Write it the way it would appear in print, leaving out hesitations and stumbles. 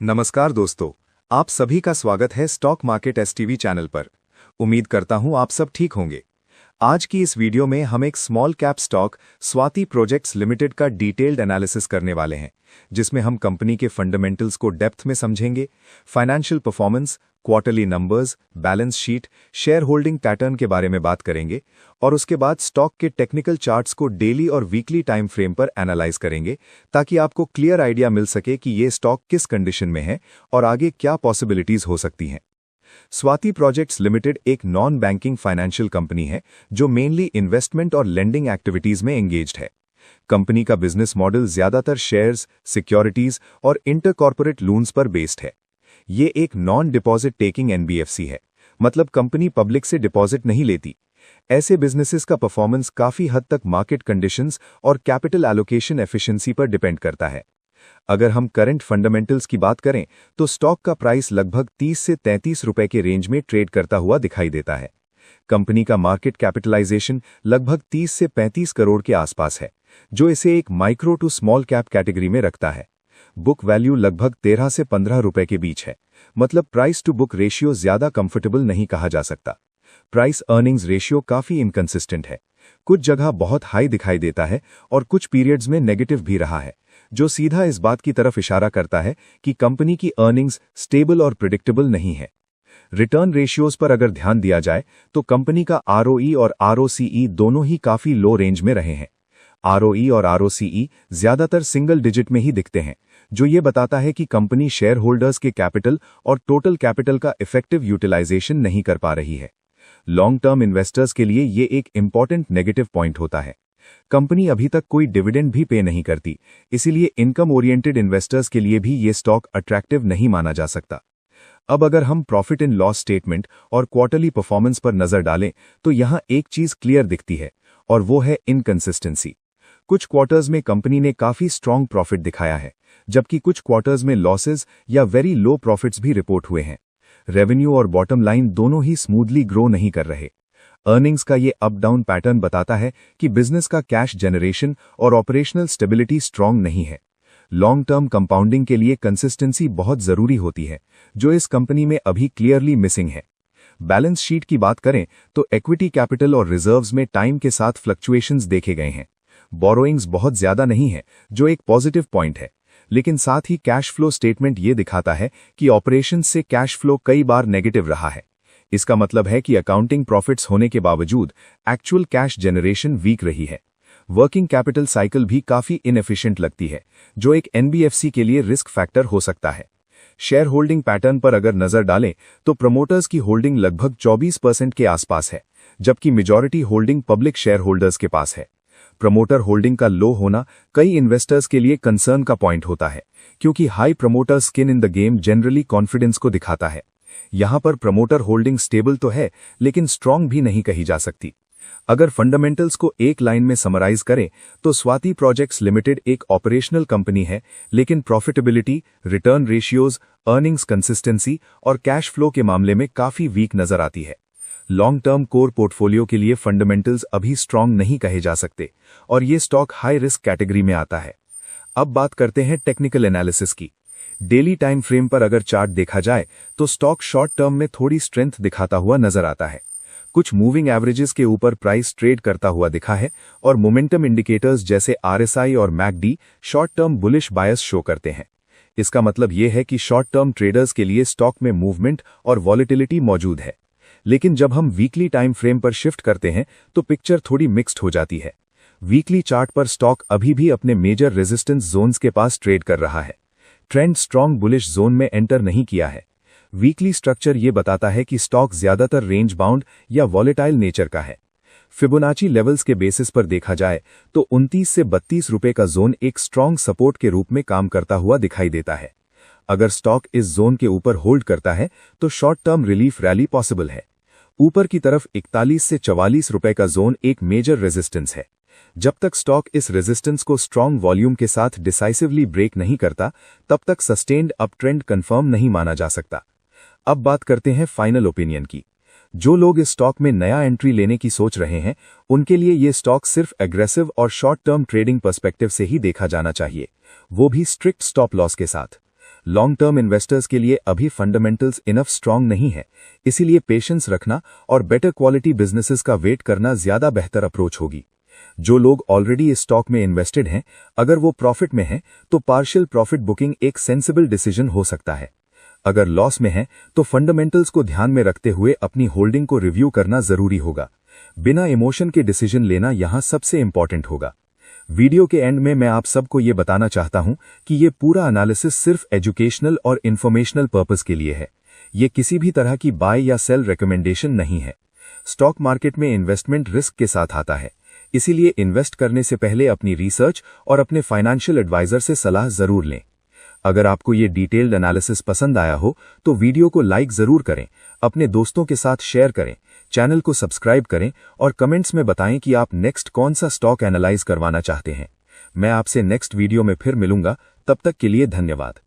नमस्कार दोस्तों, आप सभी का स्वागत है स्टॉक मार्केट एसटीवी चैनल पर। उम्मीद करता हूं आप सब ठीक होंगे। आज की इस वीडियो में हम एक small cap stock Swati projects limited का डिटेल्ड एनालिसिस करने वाले हैं, जिसमें हम कंपनी के फंडामेंटल्स को डेप्थ में समझेंगे, financial performance, quarterly numbers, balance sheet, share holding pattern के बारे में बात करेंगे और उसके बाद स्टॉक के टेक्निकल चार्ट्स को डेली और वीकली टाइम फ्रेम पर एनालाइज करेंगे, ताकि आपको क्लियर आइडिया मिल सके कि ये स्टॉक किस कंडीशन में है और आगे क्या पॉसिबिलिटीज हो सकती हैं। स्वाति प्रोजेक्ट्स लिमिटेड एक नॉन बैंकिंग फाइनेंशियल कंपनी है जो मेनली इन्वेस्टमेंट और लेंडिंग एक्टिविटीज में एंगेज्ड है। कंपनी का बिजनेस मॉडल ज्यादातर शेयर्स, सिक्योरिटीज और इंटर कॉर्पोरेट लोन्स पर बेस्ड है। ये एक नॉन डिपॉजिट टेकिंग एनबीएफसी है, मतलब कंपनी पब्लिक से डिपॉजिट नहीं लेती। ऐसे बिजनेसेस का परफॉर्मेंस काफी हद तक मार्केट कंडीशंस और कैपिटल एलोकेशन एफिशिएंसी पर डिपेंड करता है। अगर हम करंट फंडामेंटल्स की बात करें तो स्टॉक का प्राइस लगभग 30 से 33 रुपए के रेंज में ट्रेड करता हुआ दिखाई देता है। कंपनी का मार्केट कैपिटलाइजेशन लगभग 30 से 35 करोड़ के आसपास है, जो इसे एक micro to small cap category में रखता है। बुक वैल्यू लगभग 13 से 15 रुपए के बीच है, मतलब प्राइस टू बुक रेशियो ज्यादा कंफर्टेबल नहीं कहा जा सकता। प्राइस अर्निंग्स रेशियो काफी इनकंसिस्टेंट है, कुछ जगह बहुत हाई दिखाई देता है और कुछ पीरियड्स में नेगेटिव भी रहा है, जो सीधा इस बात की तरफ इशारा करता है कि कंपनी की अर्निंग्स स्टेबल और प्रिडिक्टेबल नहीं है। रिटर्न रेशियोज पर अगर ध्यान दिया जाए तो कंपनी का आरओई और आरओसीई दोनों ही काफी लो रेंज में रहे हैं। आरओई और आरओसीई ज्यादातर सिंगल डिजिट में ही दिखते हैं, जो ये बताता है कि कंपनी शेयर होल्डर्स के कैपिटल और टोटल कैपिटल का इफेक्टिव यूटिलाइजेशन नहीं कर पा रही है। लॉन्ग टर्म इन्वेस्टर्स के लिए ये एक इंपॉर्टेंट नेगेटिव पॉइंट होता है। कंपनी अभी तक कोई डिविडेंड भी पे नहीं करती, इसीलिए इनकम ओरिएंटेड इन्वेस्टर्स के लिए भी ये स्टॉक अट्रैक्टिव नहीं माना जा सकता। अब अगर हम प्रॉफिट इन लॉस स्टेटमेंट और क्वार्टरली परफॉर्मेंस पर नजर डालें तो यहां एक चीज क्लियर दिखती है, और वो है इनकंसिस्टेंसी। कुछ क्वार्टर्स में कंपनी ने काफी स्ट्रांग प्रॉफिट दिखाया है, जबकि कुछ क्वार्टर्स में लॉसेस या वेरी लो प्रॉफिट्स भी रिपोर्ट हुए हैं। रेवेन्यू और बॉटम लाइन दोनों ही स्मूथली ग्रो नहीं कर रहे। अर्निंग्स का ये अप डाउन पैटर्न बताता है कि बिजनेस का कैश जनरेशन और ऑपरेशनल स्टेबिलिटी स्ट्रांग नहीं है। लॉन्ग टर्म कंपाउंडिंग के लिए कंसिस्टेंसी बहुत जरूरी होती है, जो इस कंपनी में अभी क्लियरली मिसिंग है। बैलेंस शीट की बात करें तो इक्विटी कैपिटल और रिजर्व्स में टाइम के साथ फ्लक्चुएशंस देखे गए हैं। बोरोइंग्स बहुत ज्यादा नहीं है, जो एक पॉजिटिव पॉइंट है, लेकिन साथ ही कैश फ्लो स्टेटमेंट ये दिखाता है कि ऑपरेशंस से कैश फ्लो कई बार नेगेटिव रहा है। इसका मतलब है कि अकाउंटिंग प्रॉफिट्स होने के बावजूद एक्चुअल कैश जनरेशन वीक रही है। वर्किंग कैपिटल साइकिल भी काफी इनएफिशिएंट लगती है, जो एक एनबीएफसी के लिए रिस्क फैक्टर हो सकता है। शेयर होल्डिंग पैटर्न पर अगर नजर डालें तो प्रमोटर्स की होल्डिंग लगभग 24% के आसपास है, जबकि majority holding public share holders के पास है। प्रमोटर होल्डिंग का लो होना कई इन्वेस्टर्स के लिए कंसर्न का पॉइंट होता है, क्योंकि high promoter skin in the game generally confidence को दिखाता है। यहां पर प्रमोटर होल्डिंग स्टेबल तो है, लेकिन स्ट्रांग भी नहीं कही जा सकती। अगर फंडामेंटल्स को एक लाइन में समराइज करें तो स्वाति प्रोजेक्ट्स लिमिटेड एक ऑपरेशनल कंपनी है, लेकिन profitability, return ratios, earnings consistency और कैश फ्लो के मामले में काफी वीक नजर आती है। लॉन्ग टर्म कोर पोर्टफोलियो के लिए फंडामेंटल्स अभी स्ट्रांग नहीं कहे जा सकते और ये स्टॉक हाई रिस्क कैटेगरी में आता है। अब बात करते हैं टेक्निकल एनालिसिस की। डेली टाइम फ्रेम पर अगर चार्ट देखा जाए तो स्टॉक शॉर्ट टर्म में थोड़ी स्ट्रेंथ दिखाता हुआ नजर आता है। कुछ मूविंग एवरेजेस के ऊपर प्राइस ट्रेड करता हुआ दिखा है और मोमेंटम इंडिकेटर्स जैसे आरएसआई और मैकडी शॉर्ट टर्म बुलिश बायस शो करते हैं। इसका मतलब यह है कि शॉर्ट टर्म ट्रेडर्स के लिए स्टॉक में मूवमेंट और वॉलेटिलिटी मौजूद है। लेकिन जब हम वीकली टाइम फ्रेम पर शिफ्ट करते हैं तो पिक्चर थोड़ी मिक्स्ड हो जाती है। वीकली चार्ट पर स्टॉक अभी भी अपने मेजर रेजिस्टेंस जोन्स के पास ट्रेड कर रहा है। ट्रेंड स्ट्रांग बुलिश जोन में एंटर नहीं किया है। वीकली स्ट्रक्चर ये बताता है कि स्टॉक ज्यादातर रेंज बाउंड या वॉलेटाइल नेचर का है। फिबोनाची लेवल्स के बेसिस पर देखा जाए तो 29 से 32 रुपए का जोन एक स्ट्रांग सपोर्ट के रूप में काम करता हुआ दिखाई देता है। अगर स्टॉक इस जोन के ऊपर होल्ड करता है तो short term relief rally possible है। ऊपर की तरफ 41 से 44 रुपए का जोन एक मेजर रेजिस्टेंस है। जब तक स्टॉक इस रेजिस्टेंस को स्ट्रांग वॉल्यूम के साथ डिसाइसिवली ब्रेक नहीं करता, तब तक सस्टेन्ड अप ट्रेंड कंफर्म नहीं माना जा सकता। अब बात करते हैं फाइनल ओपिनियन की। जो लोग इस स्टॉक में नया एंट्री लेने की सोच रहे हैं, उनके लिए ये स्टॉक सिर्फ एग्रेसिव और शॉर्ट टर्म ट्रेडिंग पर्सपेक्टिव से ही देखा जाना चाहिए, वो भी स्ट्रिक्ट स्टॉप लॉस के साथ। लॉन्ग टर्म इन्वेस्टर्स के लिए अभी फंडामेंटल्स इनफ स्ट्रांग नहीं है, इसीलिए पेशेंस रखना और बेटर क्वालिटी बिजनेसेस का वेट करना ज्यादा बेहतर अप्रोच होगी। जो लोग ऑलरेडी इस स्टॉक में इन्वेस्टेड हैं, अगर वो प्रॉफिट में हैं, तो पार्शियल प्रॉफिट बुकिंग एक सेंसिबल डिसीजन हो सकता है। अगर लॉस में है तो फंडामेंटल्स को ध्यान में रखते हुए अपनी होल्डिंग को रिव्यू करना जरूरी होगा। बिना इमोशन के डिसीजन लेना यहां सबसे इंपॉर्टेंट होगा। वीडियो के एंड में मैं आप सबको ये बताना चाहता हूं कि ये पूरा एनालिसिस सिर्फ एजुकेशनल और इन्फॉर्मेशनल पर्पस के लिए है। ये किसी भी तरह की बाय या सेल रिकमेंडेशन नहीं है। स्टॉक मार्केट में इन्वेस्टमेंट रिस्क के साथ आता है, इसीलिए इन्वेस्ट करने से पहले अपनी रिसर्च और अपने फाइनेंशियल एडवाइजर से सलाह जरूर लें। अगर आपको ये डिटेल्ड एनालिसिस पसंद आया हो तो वीडियो को लाइक जरूर करें, अपने दोस्तों के साथ शेयर करें, चैनल को सब्सक्राइब करें और कमेंट्स में बताएं कि आप नेक्स्ट कौन सा स्टॉक एनालाइज करवाना चाहते हैं। मैं आपसे नेक्स्ट वीडियो में फिर मिलूंगा, तब तक के लिए धन्यवाद।